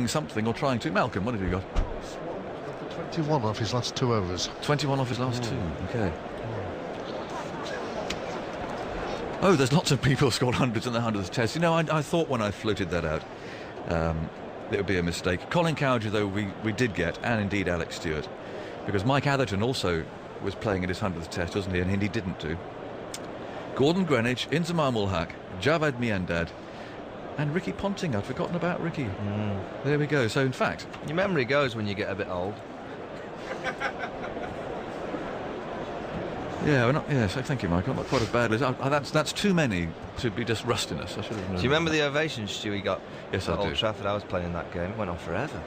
something or trying to. Malcolm, what have you got? 21 off his last 2 overs. 21 off his last 2, okay. Oh, there's lots of people scored hundreds in the 100th test. You know, I thought when I floated that out, it would be a mistake. Colin Cowger, though, we did get, and indeed Alex Stewart, because Mike Atherton also was playing in his 100th test, wasn't he? And he didn't do. Gordon Greenwich, Inzamam ul Haq, Javad Miandad, and Ricky Ponting. I'd forgotten about Ricky. There we go. So, in fact, your memory goes when you get a bit old. Yeah, we're not. Yeah, so thank you, Michael. Not quite as bad as that's too many to be just rustiness. I should have known. Do you remember the ovation Stewie got? Yes, at I do. Old Trafford. I was playing that game. It went on forever.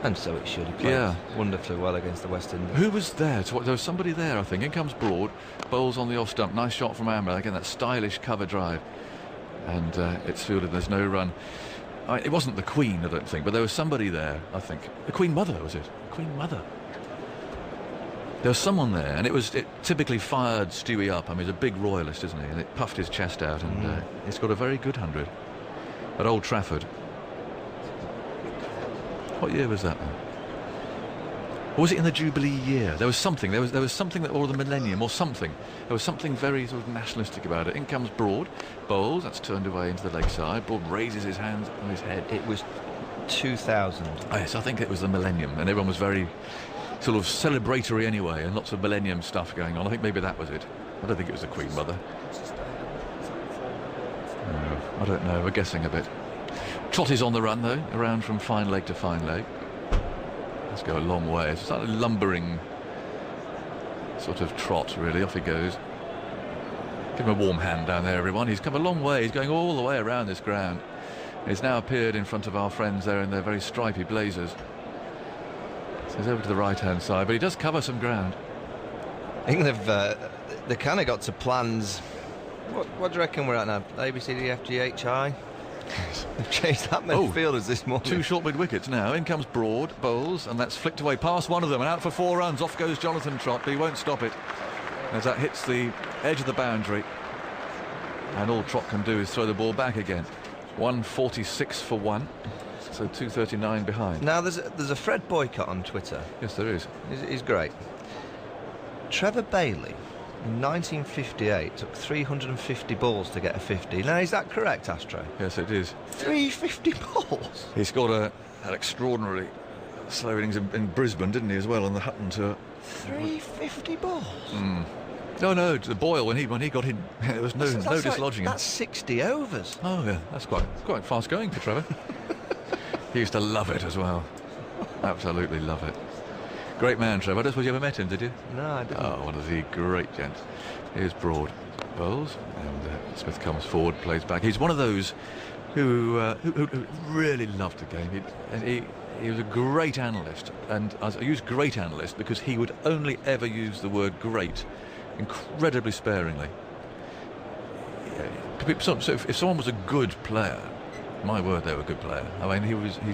And so it should. He played Yeah. wonderfully well against the West Indies. Who was there? There was somebody there, I think. In comes Broad, bowls on the off stump. Nice shot from Amber. Again, that stylish cover drive, and it's fielded. There's no run. It wasn't the Queen, I don't think, but there was somebody there. I think the Queen Mother, was it? Queen Mother. There was someone there, and it typically fired Stewie up. I mean, he's a big royalist, isn't he? And it puffed his chest out, and he's got a very good 100 at Old Trafford. What year was that then? Or was it in the Jubilee year? There was something. There was something that, or the millennium, or something. There was something very sort of nationalistic about it. In comes Broad, bowls. That's turned away into the leg side. Broad raises his hands on his head. It was 2000. Oh, yes, I think it was the millennium, and everyone was very sort of celebratory anyway, and lots of millennium stuff going on. I think maybe that was it. I don't think it was the Queen Mother. No, I don't know. We're guessing a bit. Trot is on the run though, around from fine leg to fine leg. Let's go a long way. It's a lumbering sort of trot, really. Off he goes. Give him a warm hand down there, everyone. He's come a long way. He's going all the way around this ground. He's now appeared in front of our friends there in their very stripy blazers. So he's over to the right-hand side, but he does cover some ground. I think they kind of got to plans. What do you reckon we're at now? A, B, C, D, F, G, H, I? They've changed that many fielders this morning. 2 short mid wickets now. In comes Broad, bowls, and that's flicked away past one of them, and out for 4 runs. Off goes Jonathan Trott, but he won't stop it as that hits the edge of the boundary, and all Trott can do is throw the ball back again. 146 for 1, so 239 behind. Now there's a Fred Boycott on Twitter. Yes, there is. He's great. Trevor Bailey in 1958 took 350 balls to get a 50. Now, is that correct, Astro? Yes, it is. 350 balls? He scored an extraordinary slow innings in Brisbane, didn't he, as well, on the Hutton tour. 350 balls? No, the Boyle, when he got in, there was no dislodging him. That's 60 overs. Oh, yeah, that's quite fast going for Trevor. He used to love it as well. Absolutely love it. Great man, Trevor. I don't suppose you ever met him, did you? No, I didn't. Oh, one of the great gents. Here's Broad. Bowls, and Smith comes forward, plays back. He's one of those who really loved the game. He was a great analyst, and I use great analyst because he would only ever use the word great incredibly sparingly. So if someone was a good player, my word, they were a good player. I mean, he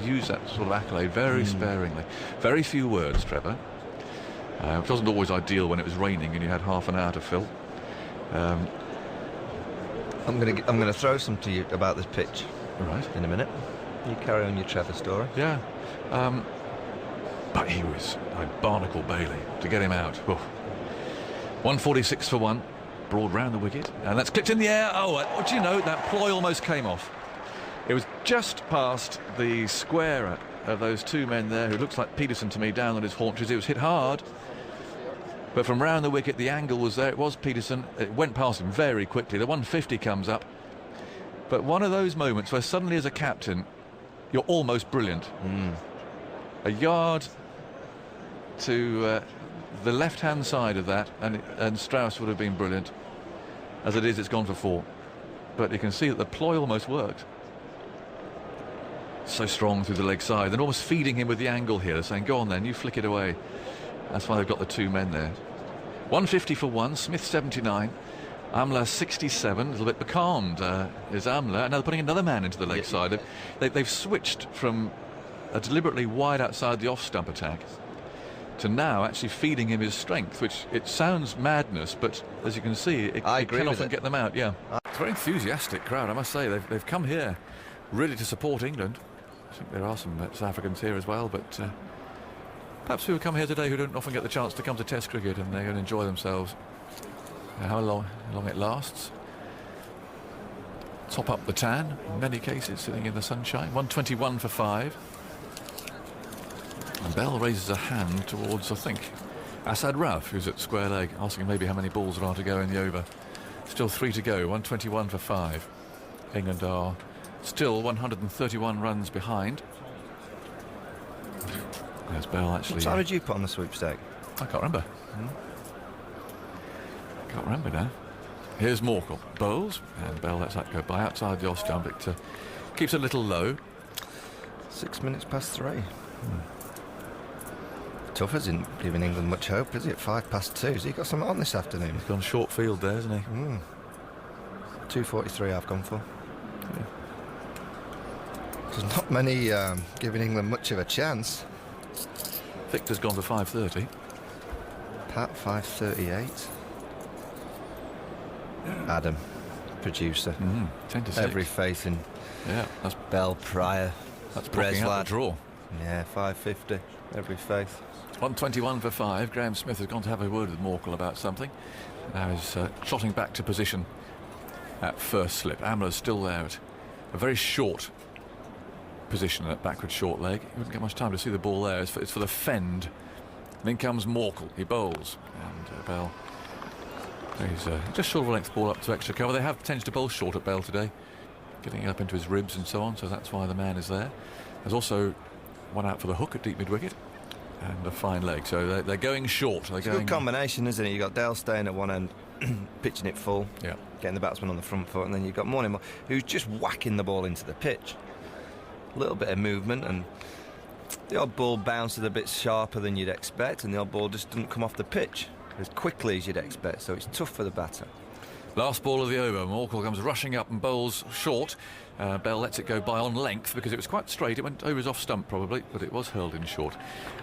used that sort of accolade very sparingly. Very few words, Trevor. Which wasn't always ideal when it was raining and you had half an hour to fill. I'm gonna throw some to you about this pitch. Right. In a minute. You carry on your Trevor story. Yeah. But he was like Barnacle Bailey to get him out. Whew. 146 for 1. Broad round the wicket, and that's clipped in the air. Oh, what do you know? That ploy almost came off. It was just past the square of those 2 men there, who looks like Peterson to me, down on his haunches. It was hit hard, but from round the wicket, the angle was there. It was Peterson. It went past him very quickly. The 150 comes up, but one of those moments where suddenly, as a captain, you're almost brilliant. A yard to the left-hand side of that, and Strauss would have been brilliant. As it is, it's gone for 4. But you can see that the ploy almost worked. So strong through the leg side, and almost feeding him with the angle here, saying, go on then, you flick it away. That's why they've got the 2 men there. 150 for 1, Smith 79, Amla 67, a little bit becalmed is Amla, and now they're putting another man into the leg side. They've switched from a deliberately wide outside the off-stump attack to now actually feeding him his strength, which it sounds madness, but as you can see, it can often get them out. Yeah, it's a very enthusiastic crowd, I must say. They've come here really to support England. I think there are some South Africans here as well, but perhaps people come here today who don't often get the chance to come to Test cricket, and they're going to enjoy themselves. How long it lasts. Top up the tan, in many cases, sitting in the sunshine. 121 for 5. And Bell raises a hand towards, I think, Asad Rauf, who's at square leg, asking maybe how many balls there are to go in the over. Still 3 to go, 121 for 5. England are still 131 runs behind. There's Bell actually. What time did you put on the sweepstake? I can't remember. Can't remember now. Here's Morkel. Bowls, and Bell lets that go by outside the off stump. It keeps a little low. 6 minutes past 3. Tough isn't giving England much hope, is it? 5 past 2. Has he got something on this afternoon? He's gone short field there, hasn't he? 2:43 I've gone for. Yeah. There's not many giving England much of a chance. Victor's gone for 5:30. Pat 5:38. Adam, producer. 10 to 6. Every faith in that's Bell Pryor. That's blocking out the draw. Yeah, 5:50. Every faith. 121 for 5. Graham Smith has gone to have a word with Morkel about something. Now he's trotting back to position at first slip. Amla's still there at a very short position at backward short leg. You wouldn't get much time to see the ball there. It's for the fend. And in comes Morkel. He bowls. And Bell. He's just short of a length ball up to extra cover. They have tended to bowl short at Bell today, getting it up into his ribs and so on, so that's why the man is there. There's also one out for the hook at deep mid-wicket and a fine leg, so they're going short. It's a good combination, isn't it? You've got Dale staying at one end, pitching it full, yeah, getting the batsman on the front foot, and then you've got Morning who's just whacking the ball into the pitch. A little bit of movement, and the odd ball bounces a bit sharper than you'd expect, and the odd ball just doesn't come off the pitch as quickly as you'd expect, so it's tough for the batter. Last ball of the over. Morkel comes rushing up and bowls short. Bell lets it go by on length because it was quite straight. It went over his off stump probably, but it was hurled in short.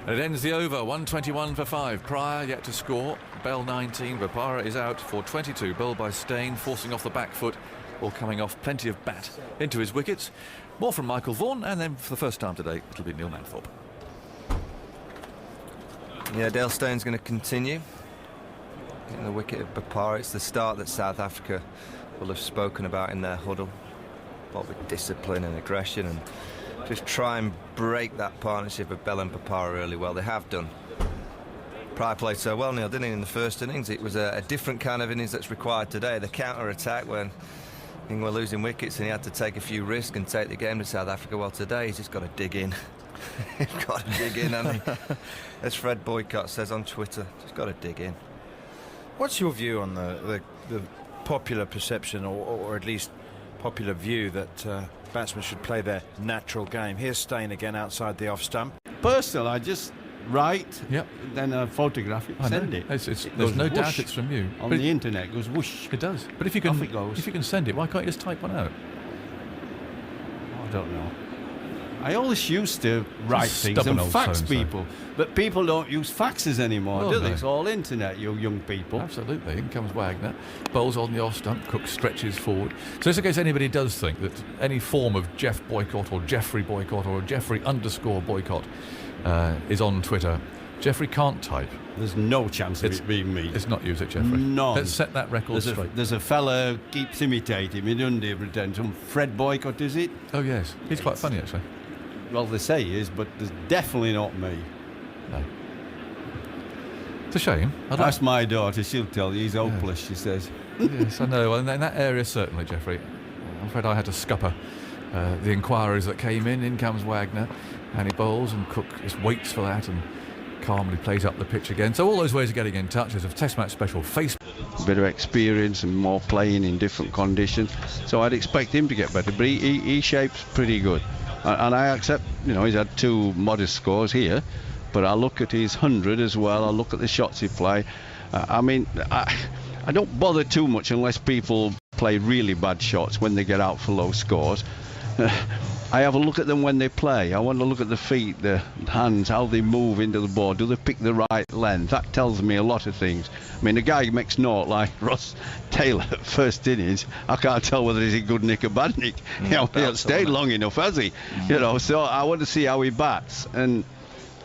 And it ends the over. 121 for 5. Pryor yet to score. Bell 19. Vipara is out for 22. Bowled by Steyn, forcing off the back foot. All coming off. Plenty of bat into his wickets. More from Michael Vaughan, and then for the first time today, it'll be Neil Manthorpe. Yeah, Dale Steyn's going to continue. In the wicket of Bapara, it's the start that South Africa will have spoken about in their huddle. What with discipline and aggression, and just try and break that partnership of Bell and Bapara really well. They have done. Pryor played so well, Neil, didn't he, in the first innings? It was a different kind of innings that's required today. The counter-attack when England were losing wickets and he had to take a few risks and take the game to South Africa. Well, today he's just got to dig in. He's got to dig in, hasn't he? As Fred Boycott says on Twitter, just got to dig in. What's your view on the popular perception, or at least popular view, that batsmen should play their natural game? Here's Steyn again outside the off stump. Personal, I just write, then I photograph it, send it. There's no doubt it's from you. On the internet, it goes whoosh. It does. But if you can, off it goes. If you can send it, why can't you just type one out? I don't know. I always used to write things and fax people, but people don't use faxes anymore, do they? It's all internet, you young people. Absolutely. In comes Wagner, bowls on the off stump, Cook stretches forward. So just in case anybody does think that any form of Jeff Boycott or Jeffrey Boycott or Jeffrey_Boycott is on Twitter, Jeffrey can't type. There's no chance of it being me. It's not you, is it, Jeffrey? None. Let's set that record straight. There's a fella keeps imitating me, doesn't he? Pretend some Fred Boycott, is it? Oh yes, he's quite funny actually. Well, they say he is, but there's definitely not me. No. It's a shame. Ask my daughter, she'll tell you he's hopeless, she says. Yes, I know. Well, in that area, certainly, Jeffrey. I'm afraid I had to scupper the inquiries that came in. In comes Wagner, and he bowls, and Cook just waits for that and calmly plays up the pitch again. So all those ways of getting in touch. There's a Test Match special Facebook. A bit of experience and more playing in different conditions. So I'd expect him to get better, but he shapes pretty good. And I accept, he's had 2 modest scores here, but I look at his 100 as well. I look at the shots he play. I don't bother too much unless people play really bad shots when they get out for low scores. I have a look at them when they play. I want to look at the feet, the hands, how they move into the ball. Do they pick the right length? That tells me a lot of things. I mean, a guy who makes naught like Ross Taylor at first innings, I can't tell whether he's a good nick or bad nick. He hasn't stayed long enough, has he? You know, so I want to see how he bats. And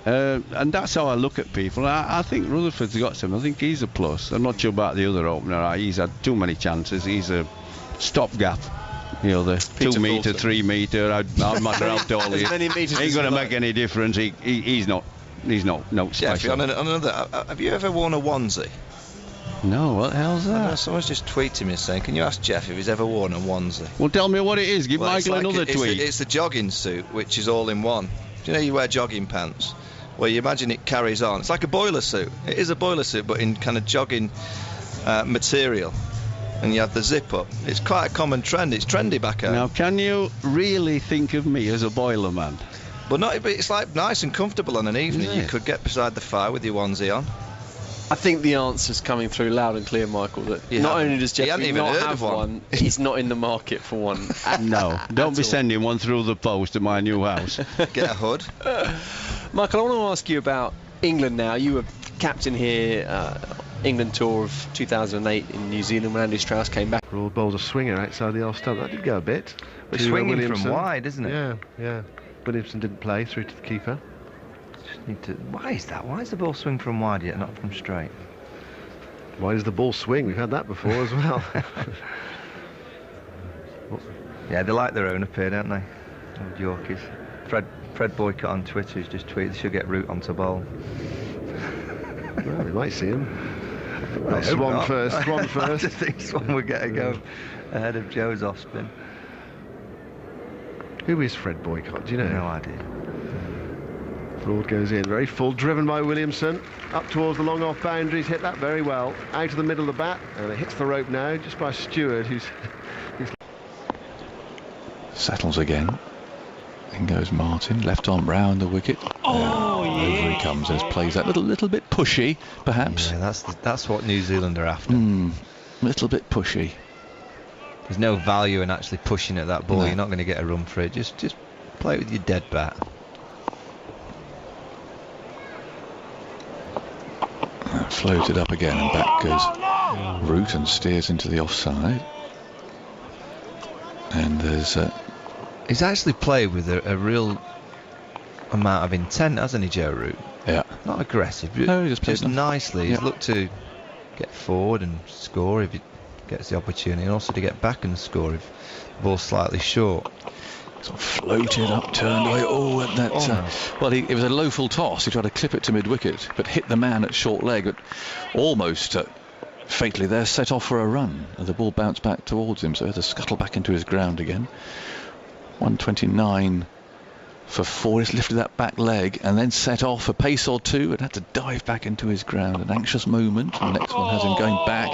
that's how I look at people. I think Rutherford's got some. I think he's a plus. I'm not sure about the other opener. He's had too many chances. He's a stopgap. You know, the 2 metre, 3 metre. I'd matter how tall he is. Ain't going to make any difference. He's not special. Jeffrey, on another, have you ever worn a onesie? No, what the hell's that? Someone's just tweeted me saying, can you ask Jeff if he's ever worn a onesie? Well, tell me what it is. Give Michael another tweet. It's the jogging suit, which is all in one. Do you know you wear jogging pants? Well, you imagine it carries on. It's like a boiler suit. It is a boiler suit, but in kind of jogging material. And you have the zip up. It's quite a common trend. It's trendy back home. Now, can you really think of me as a boiler man? But it's like nice and comfortable on an evening. You could get beside the fire with your onesie on. I think the answer's coming through loud and clear, Michael, that not only does Jeffrey not have one, he's not in the market for one. No, don't be sending one through the post to my new house. Get a hood. Michael, I want to ask you about England now. You were captain here, England tour of 2008 in New Zealand when Andy Strauss came back. Broad bowls a swinger outside the off stump. That did go a bit. But swinging from wide, isn't it? Yeah. Williamson didn't play through to the keeper. Why is that? Why is the ball swing from wide yet not from straight? Why does the ball swing? We've had that before as well. Yeah, they like their own up here, don't they? Old Yorkies. Fred Boycott on Twitter has just tweeted they should get Root onto bowl. Well, we might see him. Well, Swan first. I just think Swan would get a go ahead of Joe's off spin. Who is Fred Boycott? Do you know? No idea. Broad goes in, very full, driven by Williamson, up towards the long off boundaries, hit that very well, out of the middle of the bat, and it hits the rope now, just by Stewart, who's settles again. In goes Martin, left arm round the wicket. Over he comes and plays that little bit pushy, perhaps. Yeah, that's what New Zealand are after. Little bit pushy. There's no value in actually pushing at that ball. No. You're not going to get a run for it. Just play it with your dead bat. Floated up again and back goes Root and steers into the offside. And there's he's actually played with a real amount of intent, hasn't he, Joe Root? Yeah. Not aggressive. No, he just nicely. He's looked to get forward and score if he gets the opportunity, and also to get back and score if the ball's slightly short. Sort of floated up, turned away. Well, it was a low full toss. He tried to clip it to mid-wicket, but hit the man at short leg. But almost fatally there, set off for a run. And the ball bounced back towards him, so he had to scuttle back into his ground again. 129 for 4. He's lifted that back leg and then set off a pace or two and had to dive back into his ground. An anxious moment. The next one has him going back.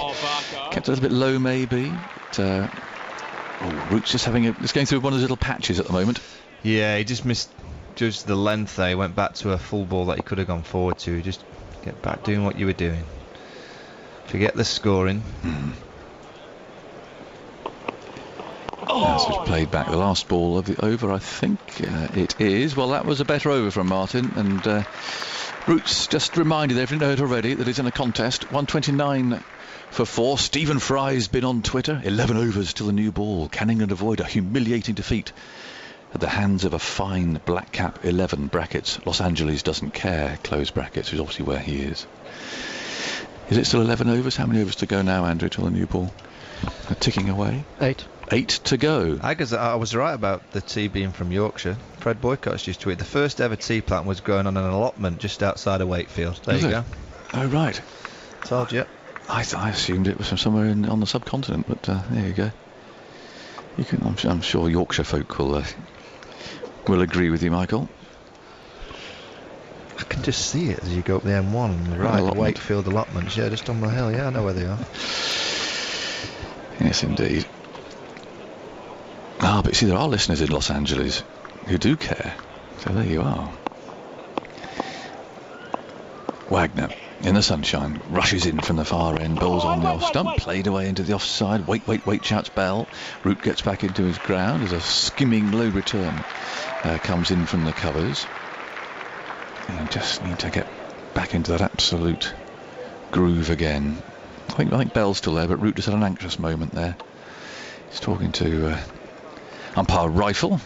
Kept a little bit low, maybe. But, Root's just going through one of those little patches at the moment. Yeah, he just misjudged the length there. He went back to a full ball that he could have gone forward to. Just get back doing what you were doing. Forget the scoring. As it's played back the last ball of the over, I think it is. Well, that was a better over from Martin, and Root's just reminded, if you know it already, that he's in a contest. 129 for 4. Stephen Fry's been on Twitter. 11 overs till the new ball. Can England avoid a humiliating defeat at the hands of a fine black cap 11 brackets? Los Angeles doesn't care, close brackets, which is obviously where he is. Is it still 11 overs? How many overs to go now, Andrew, till the new ball? Ticking away. 8. 8 to go. I was right about the tee being from Yorkshire. Fred Boycott's just tweeted the first ever tee plant was growing on an allotment just outside of Wakefield. There you go. Oh, right. Told you. I assumed it was from somewhere on the subcontinent, but there you go. I'm sure Yorkshire folk will agree with you, Michael. I can just see it as you go up the M1 on the right. The Wakefield allotments, yeah, just on the hill. Yeah, I know where they are. Yes, indeed. But you see, there are listeners in Los Angeles who do care. So there you are. Wagner in the sunshine, rushes in from the far end, bowls on the off stump, played away into the offside. Wait, shouts Bell. Root gets back into his ground as a skimming low return comes in from the covers. And you just need to get back into that absolute groove again. I think Bell's still there, but Root just had an anxious moment there. He's talking to umpire Rifle.